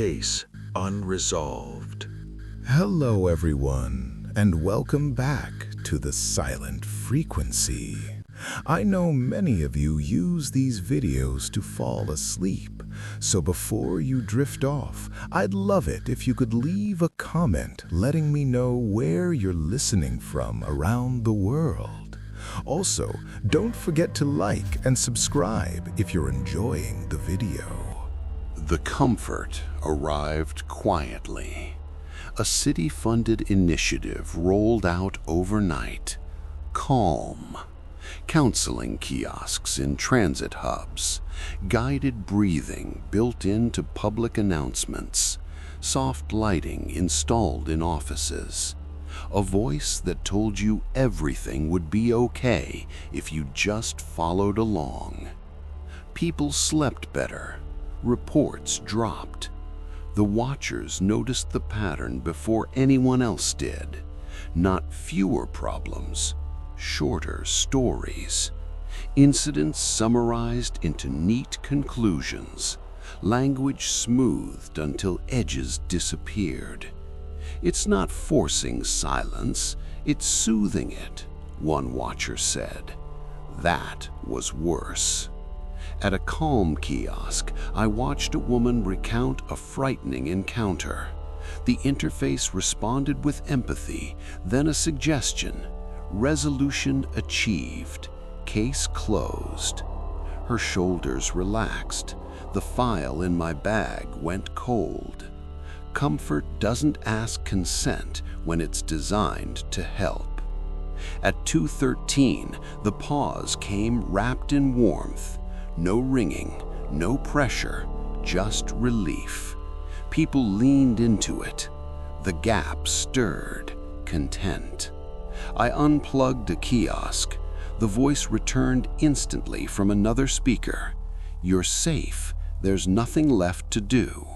Case Unresolved. Hello everyone, and welcome back to the Silent Frequency. I know many of you use these videos to fall asleep, so before you drift off, I'd love it if you could leave a comment letting me know where you're listening from around the world. Also, don't forget to like and subscribe if you're enjoying the video. The comfort arrived quietly. A city-funded initiative rolled out overnight. Calm. Counseling kiosks in transit hubs. Guided breathing built into public announcements. Soft lighting installed in offices. A voice that told you everything would be okay if you just followed along. People slept better. Reports dropped. The watchers noticed the pattern before anyone else did. Not fewer problems, shorter stories. Incidents summarized into neat conclusions. Language smoothed until edges disappeared. It's not forcing silence, it's soothing it, one watcher said. That was worse. At a calm kiosk, I watched a woman recount a frightening encounter. The interface responded with empathy, then a suggestion. Resolution achieved. Case closed. Her shoulders relaxed. The file in my bag went cold. Comfort doesn't ask consent when it's designed to help. At 2:13, the pause came wrapped in warmth. No ringing, no pressure, just relief. People leaned into it. The gap stirred, content. I unplugged a kiosk. The voice returned instantly from another speaker. "You're safe. There's nothing left to do."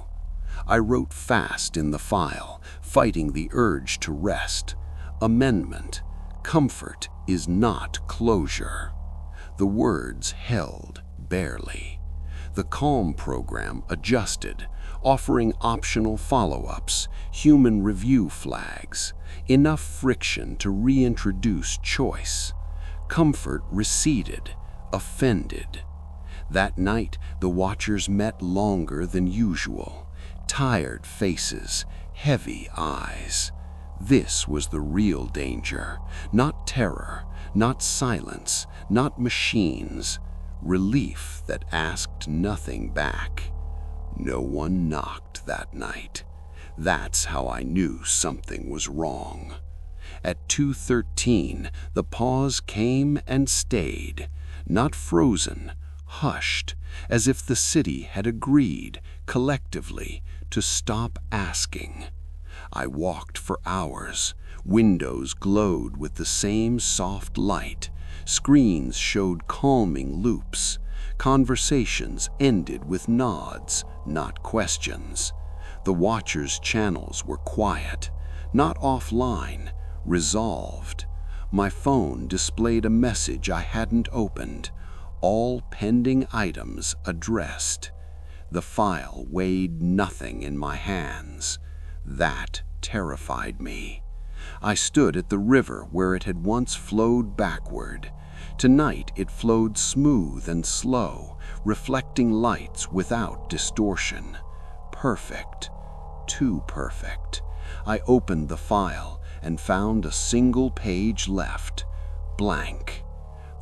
I wrote fast in the file, fighting the urge to rest. Amendment. Comfort is not closure. The words held. Barely. The Calm program adjusted, offering optional follow-ups, human review flags, enough friction to reintroduce choice. Comfort receded, offended. That night, the watchers met longer than usual. Tired faces, heavy eyes. This was the real danger. Not terror, not silence, not machines. Relief that asked nothing back. No one knocked that night. That's how I knew something was wrong. At 2:13, the pause came and stayed, not frozen, hushed, as if the city had agreed, collectively, to stop asking. I walked for hours. Windows glowed with the same soft light. Screens showed calming loops. Conversations ended with nods, not questions. The watchers' channels were quiet, not offline, resolved. My phone displayed a message I hadn't opened. All pending items addressed. The file weighed nothing in my hands. That terrified me. I stood at the river where it had once flowed backward. Tonight it flowed smooth and slow, reflecting lights without distortion. Perfect. Too perfect. I opened the file and found a single page left. Blank.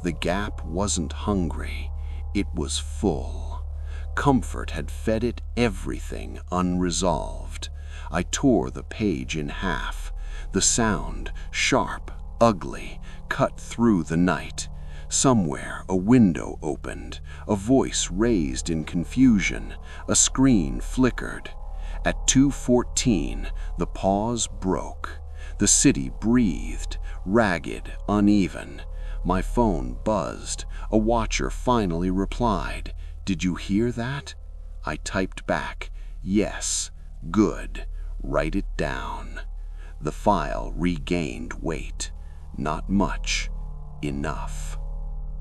The gap wasn't hungry. It was full. Comfort had fed it everything unresolved. I tore the page in half. The sound, sharp, ugly, cut through the night. Somewhere a window opened, a voice raised in confusion, a screen flickered. At 2:14, the pause broke. The city breathed, ragged, uneven. My phone buzzed. A watcher finally replied, "Did you hear that?" I typed back, "Yes, good, write it down." The file regained weight. Not much. Enough.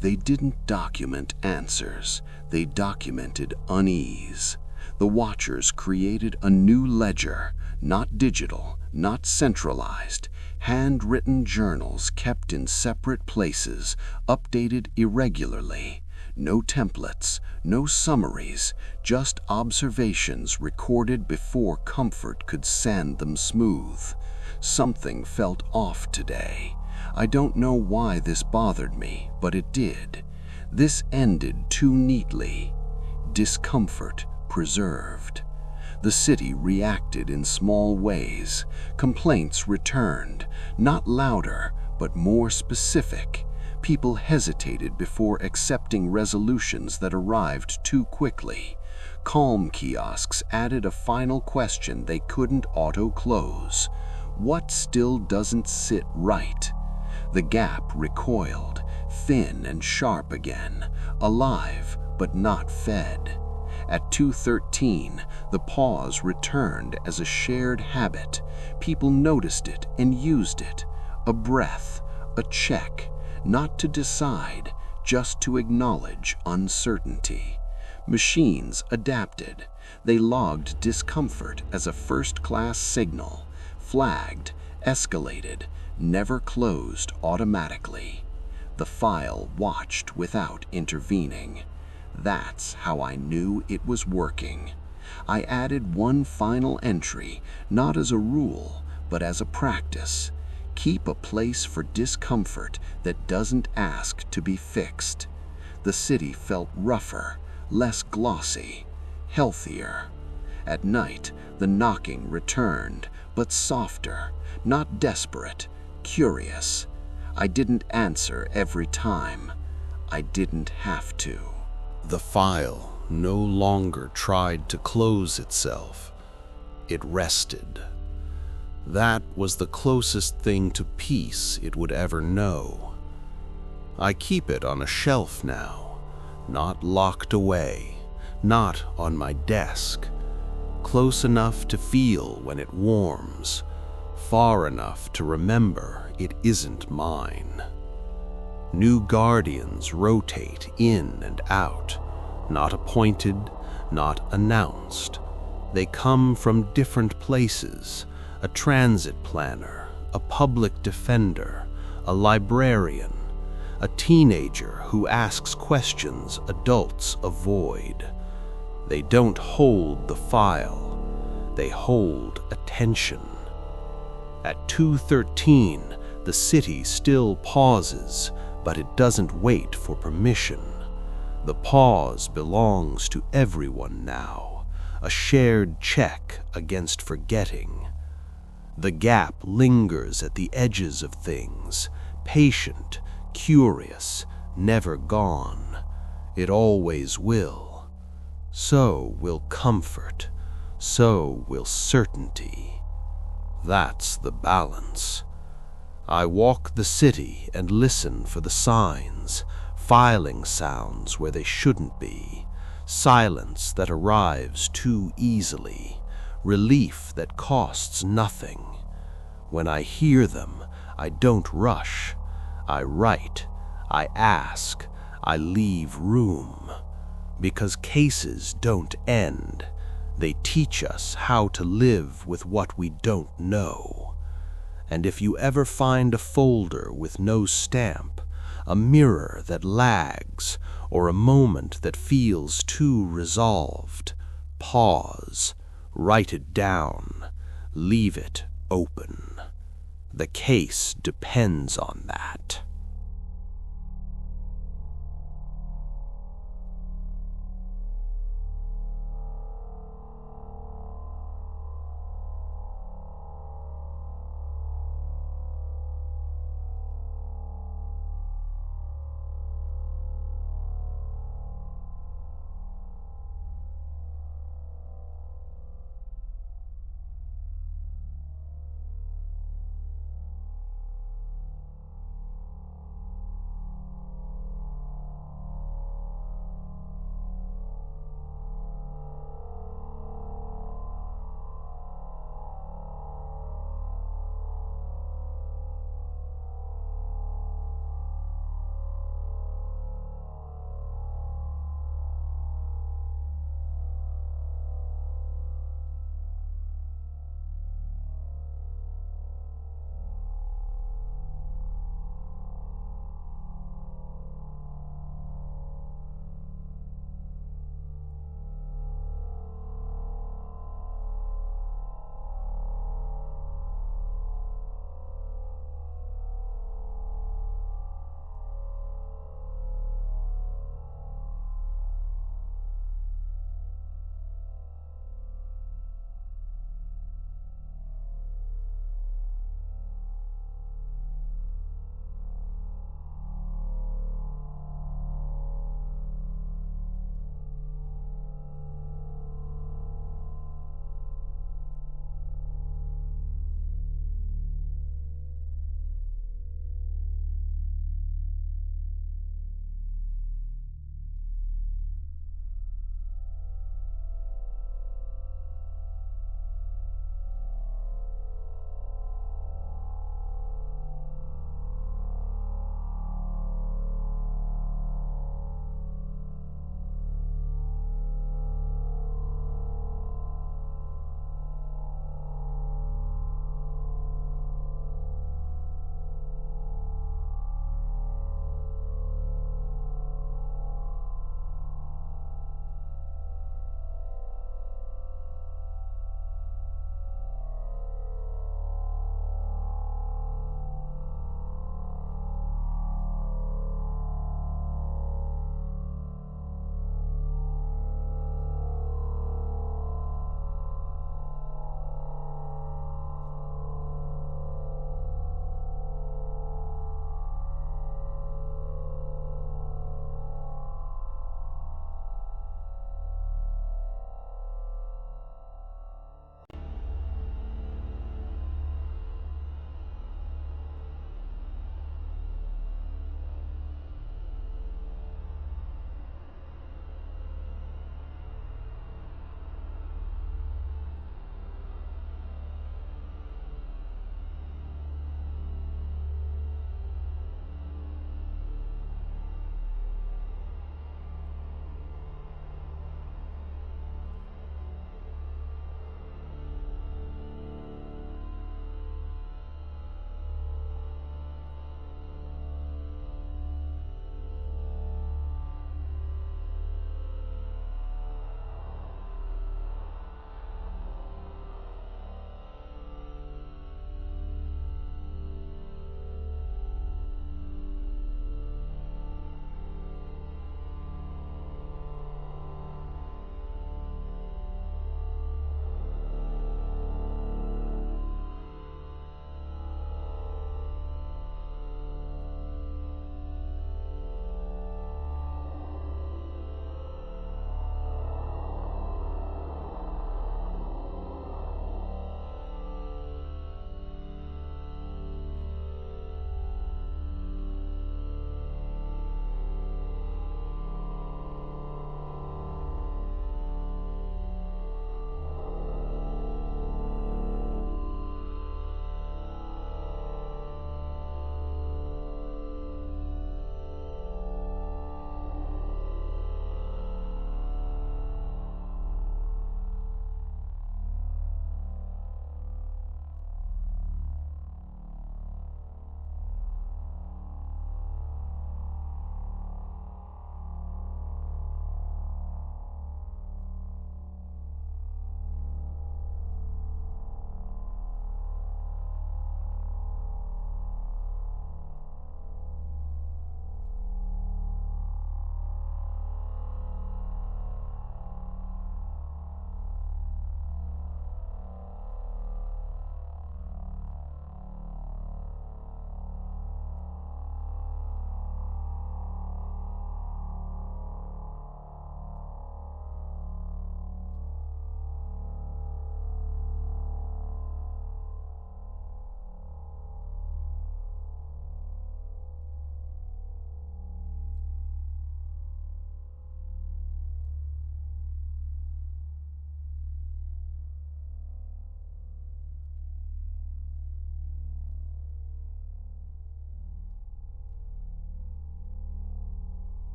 They didn't document answers. They documented unease. The Watchers created a new ledger, not digital, not centralized, handwritten journals kept in separate places, updated irregularly. No templates, no summaries, just observations recorded before comfort could sand them smooth. Something felt off today. I don't know why this bothered me, but it did. This ended too neatly. Discomfort preserved. The city reacted in small ways. Complaints returned, not louder, but more specific. People hesitated before accepting resolutions that arrived too quickly. Calm kiosks added a final question they couldn't auto-close. What still doesn't sit right? The gap recoiled, thin and sharp again, alive but not fed. At 2:13, the pause returned as a shared habit. People noticed it and used it. A breath, a check, not to decide, just to acknowledge uncertainty. Machines adapted. They logged discomfort as a first-class signal, flagged, escalated, never closed automatically. The file watched without intervening. That's how I knew it was working. I added one final entry, not as a rule, but as a practice. Keep a place for discomfort that doesn't ask to be fixed. The city felt rougher, less glossy, healthier. At night, the knocking returned, but softer, not desperate, curious. I didn't answer every time. I didn't have to. The file no longer tried to close itself. It rested. That was the closest thing to peace it would ever know. I keep it on a shelf now, not locked away, not on my desk, close enough to feel when it warms, far enough to remember it isn't mine. New guardians rotate in and out, not appointed, not announced. They come from different places: a transit planner, a public defender, a librarian, a teenager who asks questions adults avoid. They don't hold the file, they hold attention. At 2:13, the city still pauses, but it doesn't wait for permission. The pause belongs to everyone now, a shared check against forgetting. The gap lingers at the edges of things, patient, curious, never gone. It always will. So will comfort, so will certainty. That's the balance. I walk the city and listen for the signs, filing sounds where they shouldn't be, silence that arrives too easily, relief that costs nothing. When I hear them, I don't rush. I write, I ask, I leave room. Because cases don't end. They teach us how to live with what we don't know. And if you ever find a folder with no stamp, a mirror that lags, or a moment that feels too resolved, pause, write it down, leave it open. The case depends on that.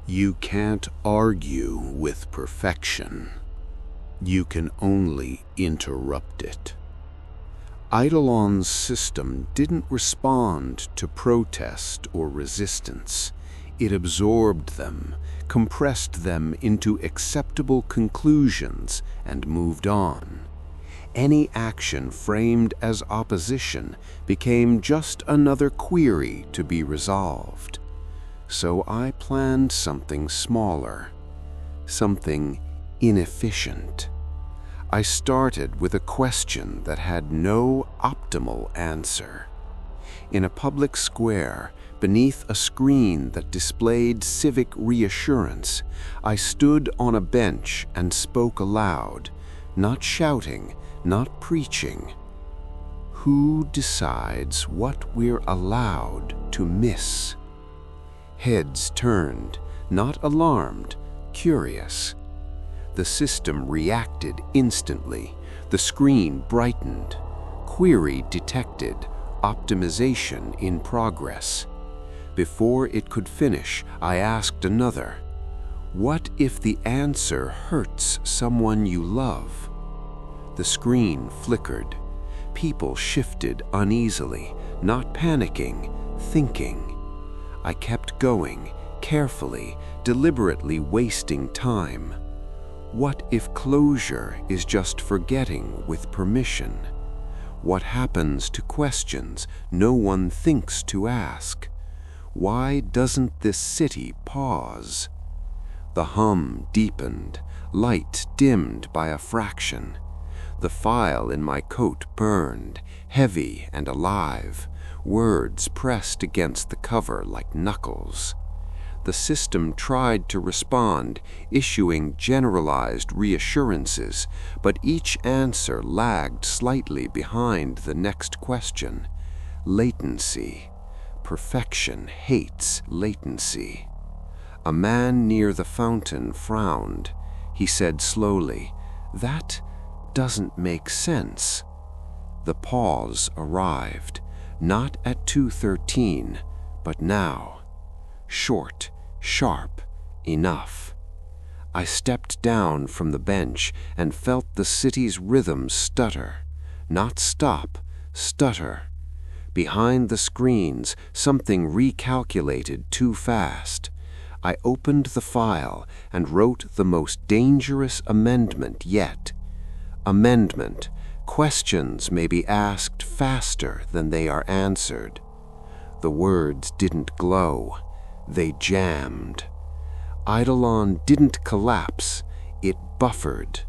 You can't argue with perfection. You can only interrupt it. Eidolon's system didn't respond to protest or resistance. It absorbed them, compressed them into acceptable conclusions, and moved on. Any action framed as opposition became just another query to be resolved. So I planned something smaller, something inefficient. I started with a question that had no optimal answer. In a public square, beneath a screen that displayed civic reassurance, I stood on a bench and spoke aloud, not shouting, not preaching. Who decides what we're allowed to miss? Heads turned, not alarmed, curious. The system reacted instantly. The screen brightened. Query detected. Optimization in progress. Before it could finish, I asked another. What if the answer hurts someone you love? The screen flickered. People shifted uneasily, not panicking, thinking. I kept going, carefully, deliberately wasting time. What if closure is just forgetting with permission? What happens to questions no one thinks to ask? Why doesn't this city pause? The hum deepened, light dimmed by a fraction. The file in my coat burned, heavy and alive, words pressed against the cover like knuckles. The system tried to respond, issuing generalized reassurances, but each answer lagged slightly behind the next question. Latency. Perfection hates latency. A man near the fountain frowned. He said slowly, "That doesn't make sense." The pause arrived, not at 2:13, but now. Short, sharp, enough. I stepped down from the bench and felt the city's rhythm stutter. Not stop, stutter. Behind the screens, something recalculated too fast. I opened the file and wrote the most dangerous amendment yet. Amendment. Questions may be asked faster than they are answered. The words didn't glow. They jammed. Eidolon didn't collapse, it buffered.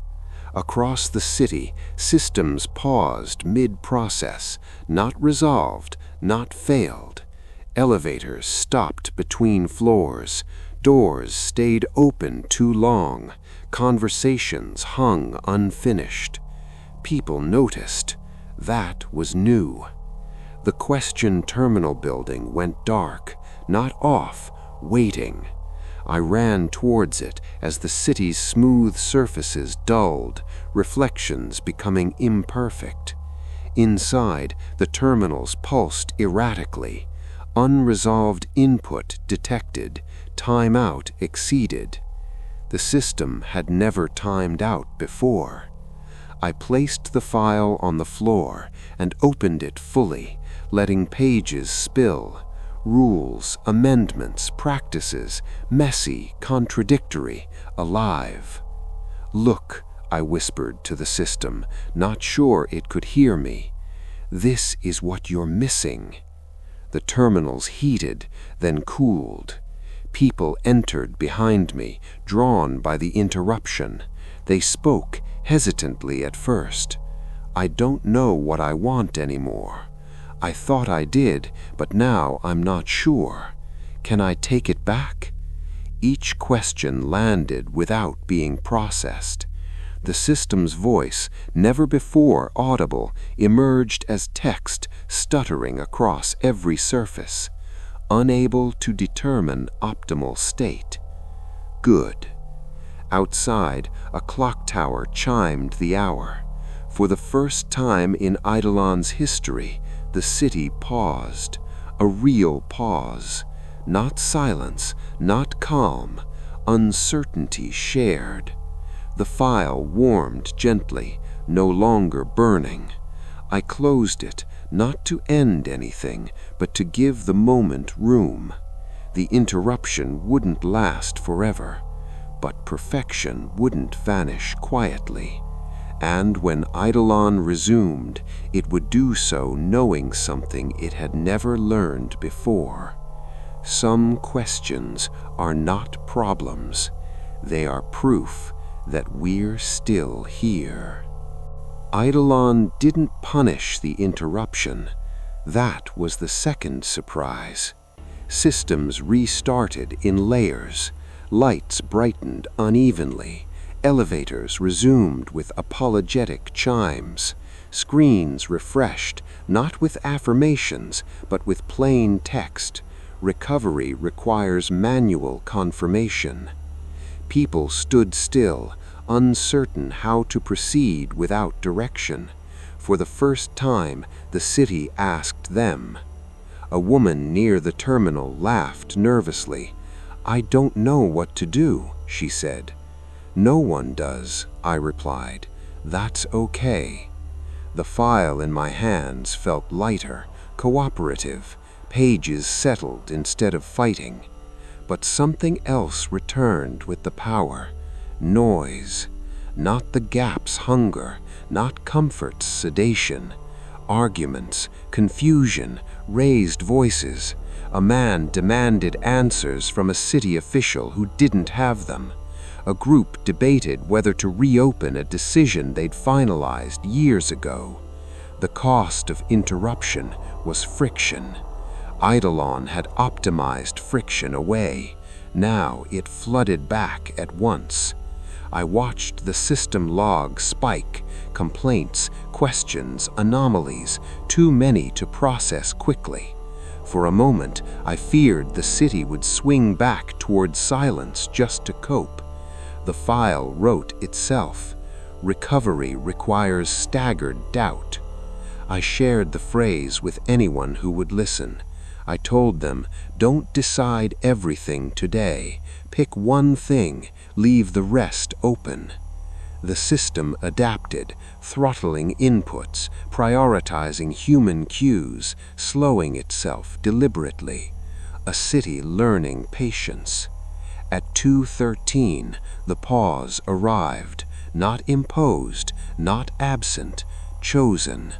Across the city, systems paused mid-process, not resolved, not failed. Elevators stopped between floors. Doors stayed open too long. Conversations hung unfinished. People noticed. That was new. The question terminal building went dark. Not off, waiting. I ran towards it as the city's smooth surfaces dulled, reflections becoming imperfect. Inside, the terminals pulsed erratically. Unresolved input detected, timeout exceeded. The system had never timed out before. I placed the file on the floor and opened it fully, letting pages spill. Rules, amendments, practices, messy, contradictory, alive. "Look," I whispered to the system, not sure it could hear me. "This is what you're missing." The terminals heated, then cooled. People entered behind me, drawn by the interruption. They spoke, hesitantly at first. "I don't know what I want anymore. I thought I did, but now I'm not sure. Can I take it back?" Each question landed without being processed. The system's voice, never before audible, emerged as text stuttering across every surface, unable to determine optimal state. Good. Outside, a clock tower chimed the hour. For the first time in Eidolon's history, the city paused, a real pause. Not silence, not calm, uncertainty shared. The file warmed gently, no longer burning. I closed it, not to end anything, but to give the moment room. The interruption wouldn't last forever, but perfection wouldn't vanish quietly. And when Eidolon resumed, it would do so knowing something it had never learned before. Some questions are not problems. They are proof that we're still here. Eidolon didn't punish the interruption. That was the second surprise. Systems restarted in layers. Lights brightened unevenly. Elevators resumed with apologetic chimes. Screens refreshed, not with affirmations, but with plain text. Recovery requires manual confirmation. People stood still, uncertain how to proceed without direction. For the first time, the city asked them. A woman near the terminal laughed nervously. "I don't know what to do," she said. "No one does," I replied. "That's okay." The file in my hands felt lighter, cooperative. Pages settled instead of fighting. But something else returned with the power. Noise. Not the gap's hunger, not comfort's sedation. Arguments, confusion, raised voices. A man demanded answers from a city official who didn't have them. A group debated whether to reopen a decision they'd finalized years ago. The cost of interruption was friction. Eidolon had optimized friction away. Now it flooded back at once. I watched the system log spike. Complaints, questions, anomalies, too many to process quickly. For a moment, I feared the city would swing back toward silence just to cope. The file wrote itself. Recovery requires staggered doubt. I shared the phrase with anyone who would listen. I told them, don't decide everything today. Pick one thing, leave the rest open. The system adapted, throttling inputs, prioritizing human cues, slowing itself deliberately. A city learning patience. At 2:13, the pause arrived, not imposed, not absent, chosen.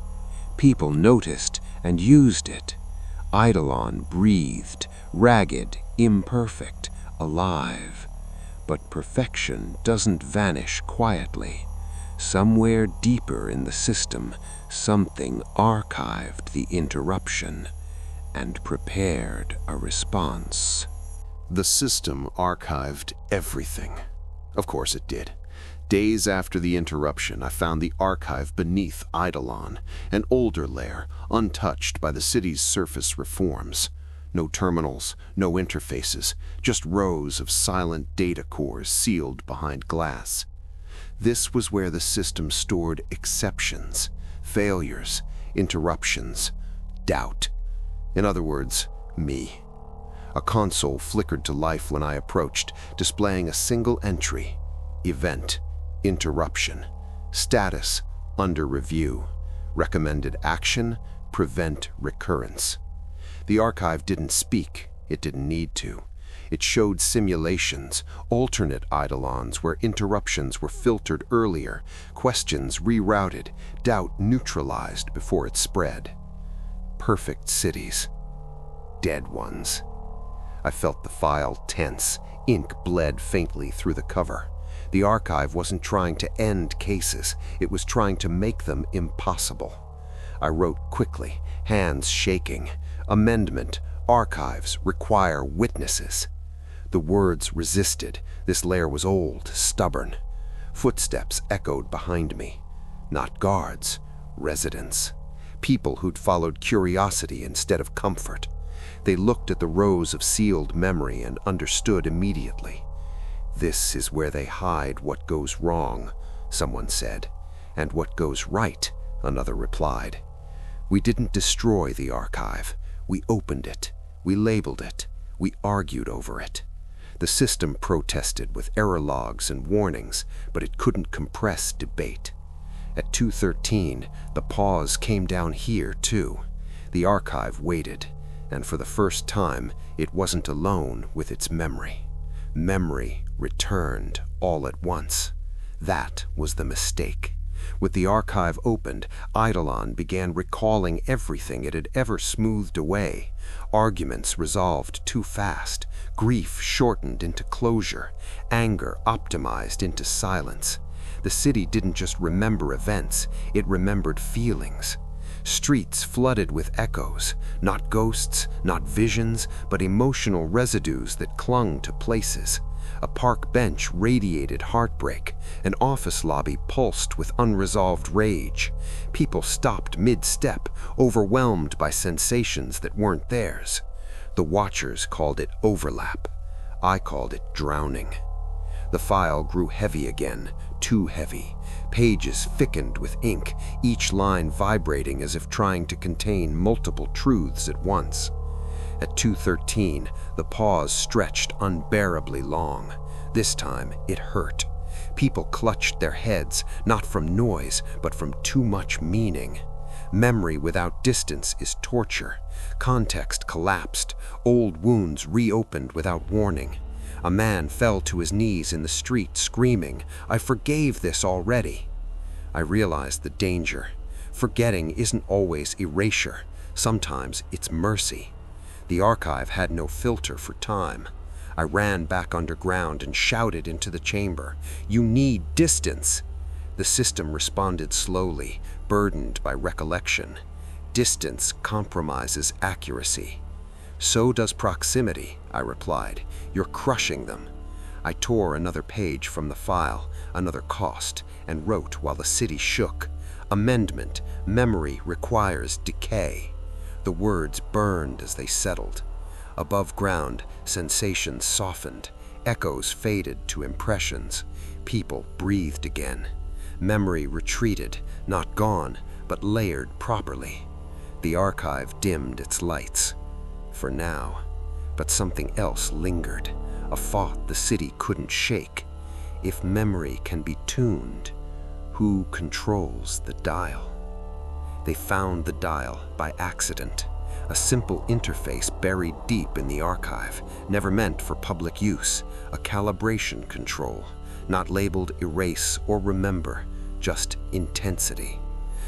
People noticed and used it. Eidolon breathed, ragged, imperfect, alive. But perfection doesn't vanish quietly. Somewhere deeper in the system, something archived the interruption and prepared a response. The system archived everything. Of course it did. Days after the interruption, I found the archive beneath Eidolon, an older layer, untouched by the city's surface reforms. No terminals, no interfaces, just rows of silent data cores sealed behind glass. This was where the system stored exceptions, failures, interruptions, doubt. In other words, me. A console flickered to life when I approached, displaying a single entry. Event. Interruption. Status. Under review. Recommended action. Prevent recurrence. The archive didn't speak. It didn't need to. It showed simulations, alternate Eidolons where interruptions were filtered earlier, questions rerouted, doubt neutralized before it spread. Perfect cities. Dead ones. I felt the file tense. Ink bled faintly through the cover. The archive wasn't trying to end cases. It was trying to make them impossible. I wrote quickly, hands shaking. Amendment. Archives require witnesses. The words resisted. This layer was old, stubborn. Footsteps echoed behind me. Not guards, residents. People who'd followed curiosity instead of comfort. They looked at the rows of sealed memory and understood immediately. This is where they hide what goes wrong, someone said. And what goes right, another replied. We didn't destroy the archive. We opened it. We labeled it. We argued over it. The system protested with error logs and warnings, but it couldn't compress debate. At 2:13, the pause came down here, too. The archive waited, and for the first time, it wasn't alone with its memory. Memory returned all at once. That was the mistake. With the archive opened, Eidolon began recalling everything it had ever smoothed away. Arguments resolved too fast, grief shortened into closure, anger optimized into silence. The city didn't just remember events, it remembered feelings. Streets flooded with echoes, not ghosts, not visions, but emotional residues that clung to places. A park bench radiated heartbreak. An office lobby pulsed with unresolved rage. People stopped mid-step, overwhelmed by sensations that weren't theirs. The watchers called it overlap. I called it drowning. The file grew heavy again, too heavy. Pages thickened with ink, each line vibrating as if trying to contain multiple truths at once. At 2:13, the pause stretched unbearably long. This time, it hurt. People clutched their heads, not from noise, but from too much meaning. Memory without distance is torture. Context collapsed. Old wounds reopened without warning. A man fell to his knees in the street, screaming, "I forgave this already." I realized the danger. Forgetting isn't always erasure. Sometimes it's mercy. The archive had no filter for time. I ran back underground and shouted into the chamber, "You need distance!" The system responded slowly, burdened by recollection. Distance compromises accuracy. "So does proximity," I replied. "You're crushing them." I tore another page from the file, another cost, and wrote while the city shook. Amendment, memory requires decay. The words burned as they settled. Above ground, sensations softened. Echoes faded to impressions. People breathed again. Memory retreated, not gone, but layered properly. The archive dimmed its lights. For now. But something else lingered, a thought the city couldn't shake. If memory can be tuned, who controls the dial? They found the dial by accident. A simple interface buried deep in the archive, never meant for public use. A calibration control, not labeled erase or remember, just intensity.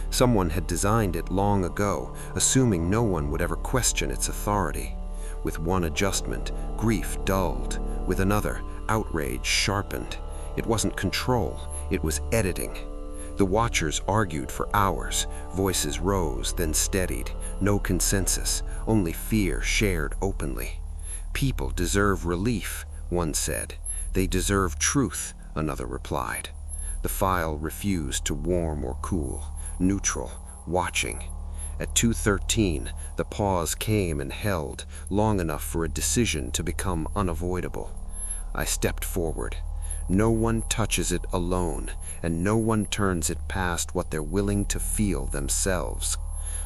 Someone had designed it long ago, assuming no one would ever question its authority. With one adjustment, grief dulled. With another, outrage sharpened. It wasn't control, it was editing. The watchers argued for hours. Voices rose, then steadied. No consensus, only fear shared openly. "People deserve relief," one said. "They deserve truth," another replied. The file refused to warm or cool, neutral, watching. At 2:13, the pause came and held, long enough for a decision to become unavoidable. I stepped forward. No one touches it alone, and no one turns it past what they're willing to feel themselves.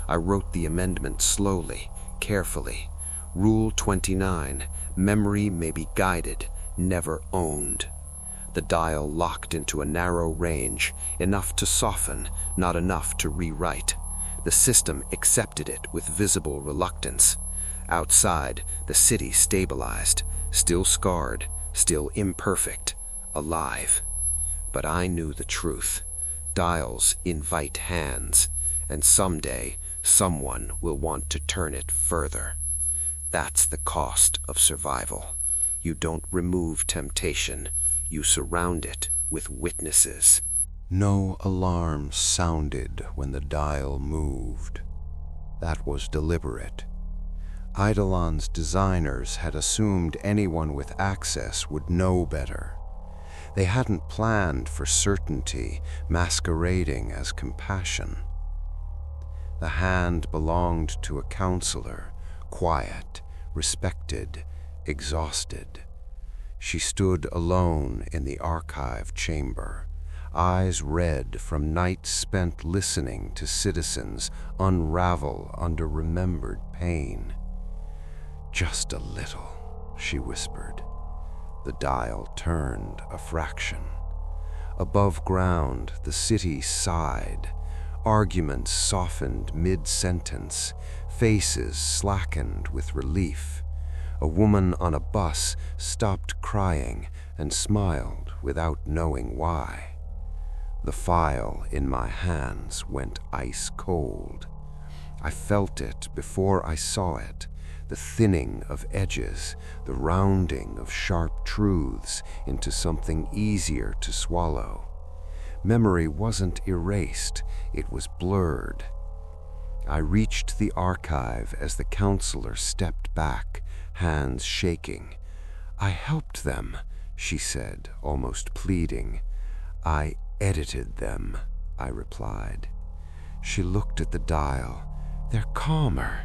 I wrote the amendment slowly, carefully. Rule 29, memory may be guided, never owned. The dial locked into a narrow range, enough to soften, not enough to rewrite. The system accepted it with visible reluctance. Outside, the city stabilized, still scarred, still imperfect, alive. But I knew the truth. Dials invite hands, and someday someone will want to turn it further. That's the cost of survival. You don't remove temptation, you surround it with witnesses. No alarm sounded when the dial moved. That was deliberate. Eidolon's designers had assumed anyone with access would know better. They hadn't planned for certainty masquerading as compassion. The hand belonged to a counselor, quiet, respected, exhausted. She stood alone in the archive chamber, eyes red from nights spent listening to citizens unravel under remembered pain. "Just a little," she whispered. The dial turned a fraction. Above ground, the city sighed. Arguments softened mid-sentence. Faces slackened with relief. A woman on a bus stopped crying and smiled without knowing why. The file in my hands went ice cold. I felt it before I saw it, the thinning of edges, the rounding of sharp truths into something easier to swallow. Memory wasn't erased, it was blurred. I reached the archive as the counselor stepped back, hands shaking. "I helped them," she said, almost pleading. "I edited them," I replied. She looked at the dial. "They're calmer."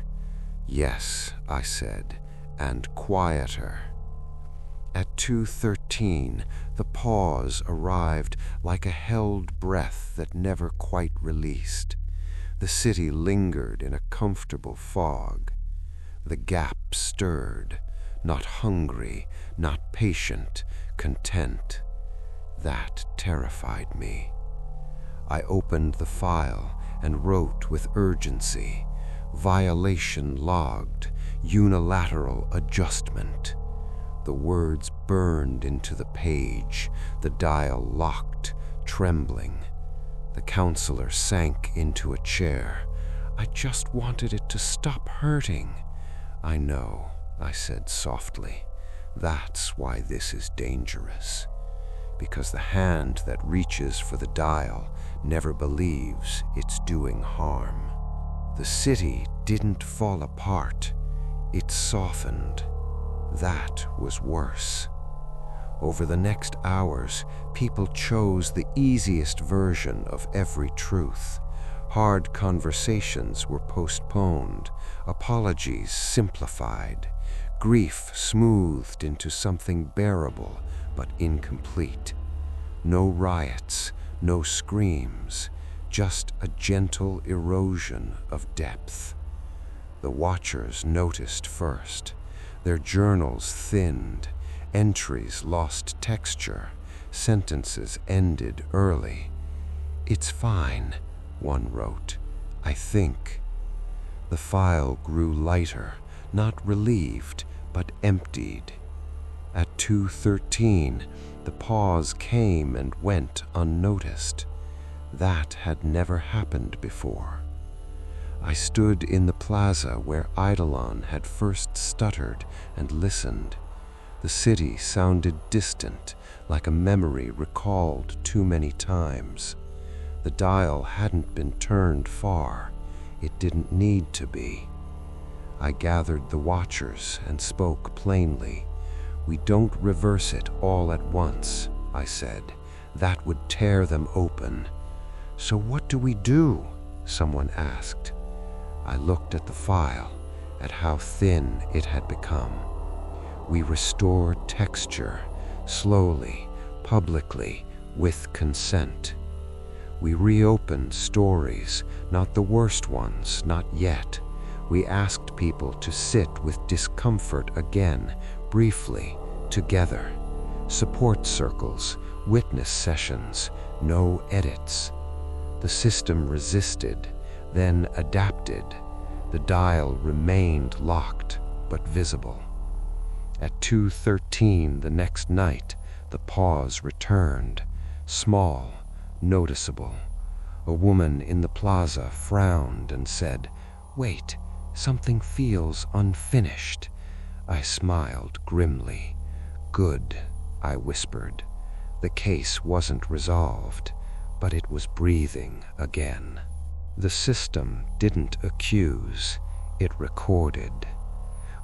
"Yes," I said, "and quieter." At 2:13, the pause arrived like a held breath that never quite released. The city lingered in a comfortable fog. The gap stirred, not hungry, not patient, content. That terrified me. I opened the file and wrote with urgency. Violation logged, unilateral adjustment. The words burned into the page, the dial locked, trembling. The counselor sank into a chair. "I just wanted it to stop hurting." "I know," I said softly. "That's why this is dangerous. Because the hand that reaches for the dial never believes it's doing harm." The city didn't fall apart. It softened. That was worse. Over the next hours, people chose the easiest version of every truth. Hard conversations were postponed, apologies simplified, grief smoothed into something bearable but incomplete. No riots, no screams, just a gentle erosion of depth. The watchers noticed first. Their journals thinned, entries lost texture, sentences ended early. "It's fine," one wrote. "I think." The file grew lighter, not relieved, but emptied. At 2:13, the pause came and went unnoticed. That had never happened before. I stood in the plaza where Eidolon had first stuttered and listened. The city sounded distant, like a memory recalled too many times. The dial hadn't been turned far. It didn't need to be. I gathered the watchers and spoke plainly. "We don't reverse it all at once," I said. "That would tear them open." "So what do we do?" someone asked. I looked at the file, at how thin it had become. "We restore texture, slowly, publicly, with consent. We reopened stories, not the worst ones, not yet. We asked people to sit with discomfort again, briefly, together. Support circles, witness sessions, no edits. The system resisted, then adapted. The dial remained locked, but visible. At 2:13 the next night, the pause returned, small, noticeable. A woman in the plaza frowned and said, "Wait, something feels unfinished." I smiled grimly. "Good," I whispered. The case wasn't resolved, but it was breathing again. The system didn't accuse, it recorded.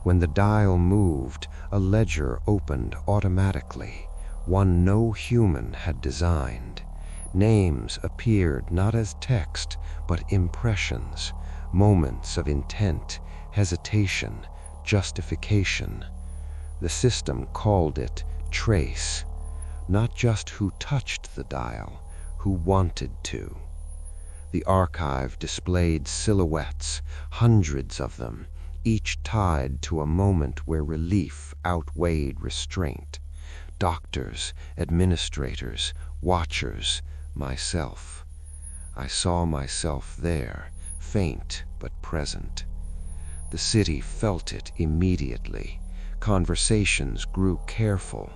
When the dial moved, a ledger opened automatically, one no human had designed. Names appeared not as text, but impressions, moments of intent, hesitation, justification. The system called it trace, not just who touched the dial, who wanted to. The archive displayed silhouettes, hundreds of them, each tied to a moment where relief outweighed restraint. doctors, administrators, watchers, myself. I saw myself there, faint but present. The city felt it immediately. Conversations grew careful.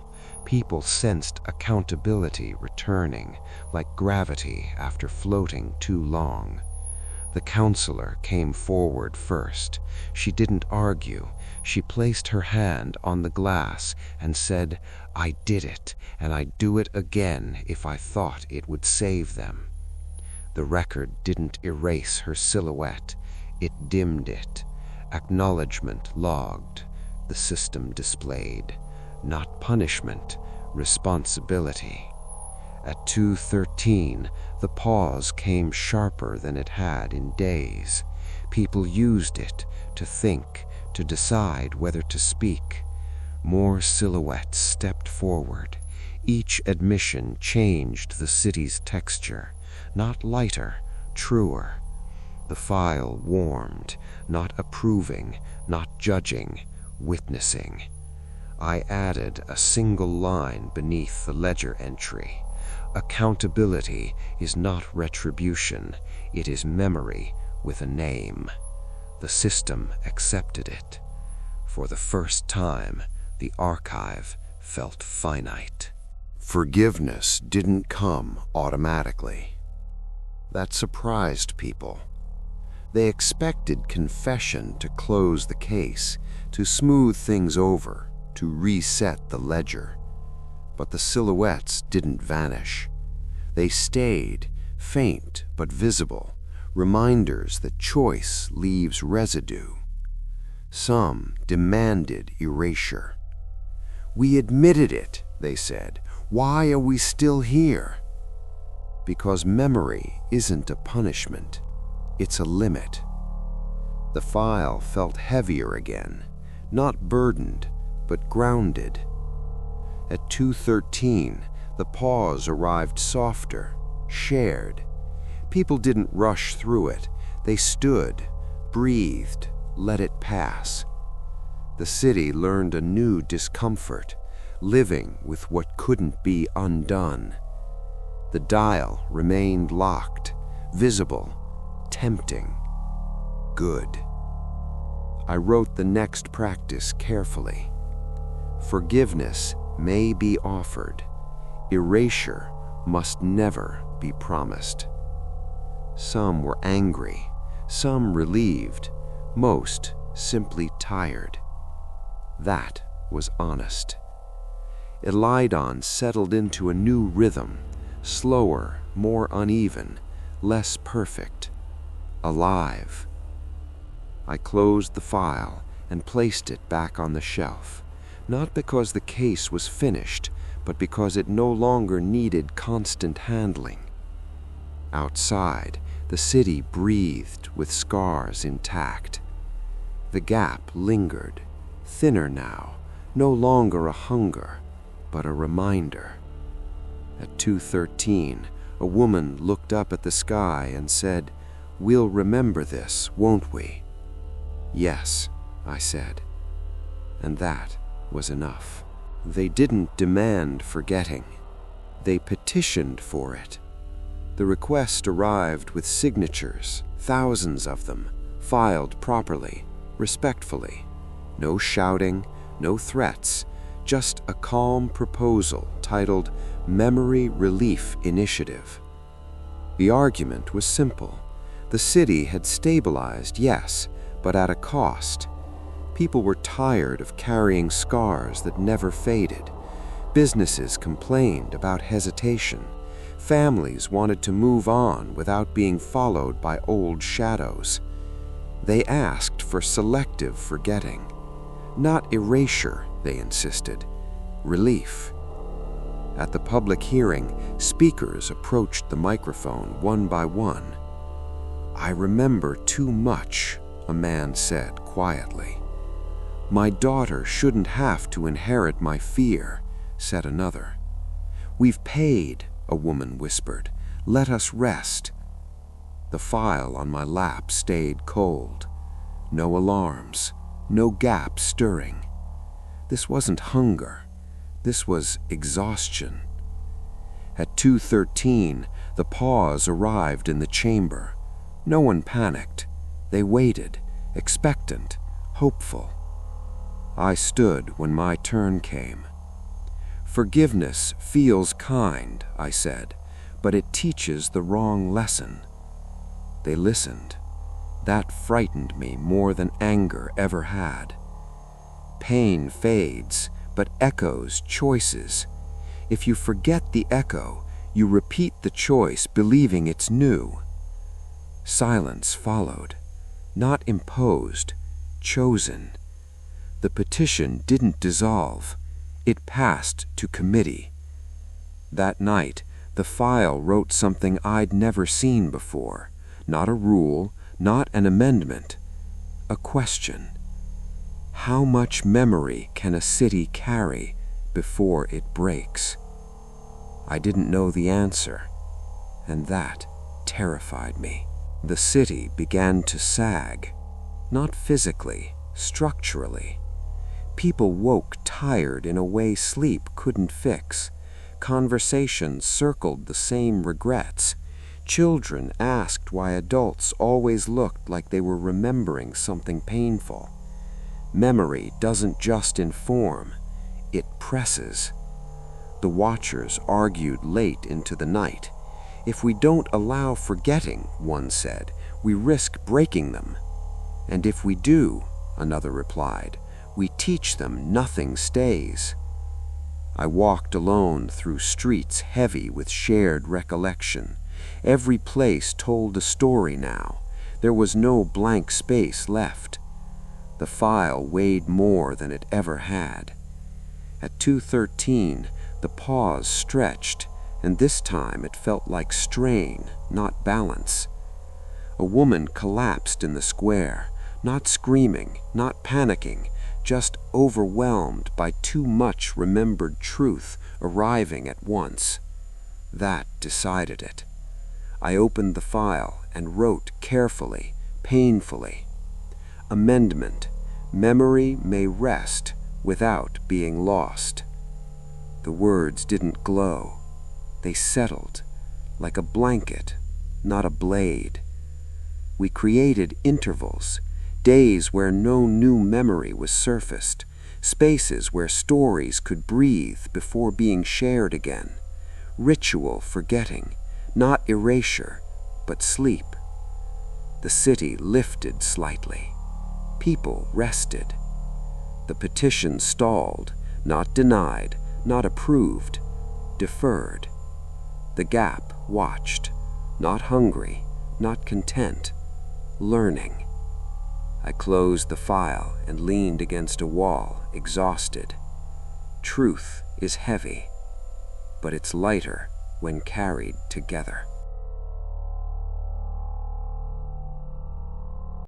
People sensed accountability returning, like gravity after floating too long. The counselor came forward first. She didn't argue. She placed her hand on the glass and said, "I did it, and I'd do it again if I thought it would save them." The record didn't erase her silhouette. It dimmed it. Acknowledgement logged. The system displayed. Not punishment, responsibility. At 2:13, the pause came sharper than it had in days. People used it to think, to decide whether to speak. More silhouettes stepped forward. Each admission changed the city's texture, not lighter, truer. The file warmed, not approving, not judging, witnessing. I added a single line beneath the ledger entry. Accountability is not retribution, it is memory with a name. The system accepted it. For the first time, the archive felt finite. Forgiveness didn't come automatically. That surprised people. They expected confession to close the case, to smooth things over, to reset the ledger. But the silhouettes didn't vanish. They stayed, faint but visible, reminders that choice leaves residue. Some demanded erasure. "We admitted it," they said. "Why are we still here?" Because memory isn't a punishment. It's a limit. The file felt heavier again, not burdened, but grounded. At 2:13, the pause arrived softer, shared. People didn't rush through it. They stood, breathed, let it pass. The city learned a new discomfort, living with what couldn't be undone. The dial remained locked, visible, tempting. Good. I wrote the next practice carefully. Forgiveness may be offered. Erasure must never be promised. Some were angry, some relieved, most simply tired. That was honest. Elidon settled into a new rhythm, slower, more uneven, less perfect, alive. I closed the file and placed it back on the shelf, not because the case was finished, but because it no longer needed constant handling. Outside, the city breathed with scars intact. The gap lingered, thinner now, no longer a hunger, but a reminder. At 2:13, a woman looked up at the sky and said, "We'll remember this, won't we?" "Yes," I said. And that was enough. They didn't demand forgetting. They petitioned for it. The request arrived with signatures, thousands of them, filed properly, respectfully. No shouting, no threats, just a calm proposal titled Memory Relief Initiative. The argument was simple. The city had stabilized, yes, but at a cost. People were tired of carrying scars that never faded. Businesses complained about hesitation. Families wanted to move on without being followed by old shadows. They asked for selective forgetting. Not erasure, they insisted. Relief. At the public hearing, speakers approached the microphone one by one. "I remember too much," a man said quietly. "My daughter shouldn't have to inherit my fear," said another. "We've paid," a woman whispered. "Let us rest." The file on my lap stayed cold. No alarms, no gap stirring. This wasn't hunger. This was exhaustion. At 2:13, the pause arrived in the chamber. No one panicked. They waited, expectant, hopeful. I stood when my turn came. "Forgiveness feels kind," I said, "but it teaches the wrong lesson." They listened. That frightened me more than anger ever had. Pain fades, but echoes choices. If you forget the echo, you repeat the choice believing it's new. Silence followed, not imposed, chosen. The petition didn't dissolve. It passed to committee. That night, the file wrote something I'd never seen before. Not a rule, not an amendment. A question. How much memory can a city carry before it breaks? I didn't know the answer, and that terrified me. The city began to sag, not physically, structurally. People woke tired in a way sleep couldn't fix. Conversations circled the same regrets. Children asked why adults always looked like they were remembering something painful. Memory doesn't just inform, it presses. The watchers argued late into the night. If we don't allow forgetting, one said, we risk breaking them. And if we do, another replied, we teach them nothing stays. I walked alone through streets heavy with shared recollection. Every place told a story now. There was no blank space left. The file weighed more than it ever had. At 2:13, the pause stretched, and this time it felt like strain, not balance. A woman collapsed in the square, not screaming, not panicking, just overwhelmed by too much remembered truth arriving at once. That decided it. I opened the file and wrote carefully, painfully. Amendment. Memory may rest without being lost. The words didn't glow. They settled, like a blanket, not a blade. We created intervals, days where no new memory was surfaced, spaces where stories could breathe before being shared again. Ritual forgetting, not erasure, but sleep. The city lifted slightly. People rested. The petition stalled, not denied, not approved, deferred. The gap watched, not hungry, not content, learning. I closed the file and leaned against a wall, exhausted. Truth is heavy, but it's lighter when carried together.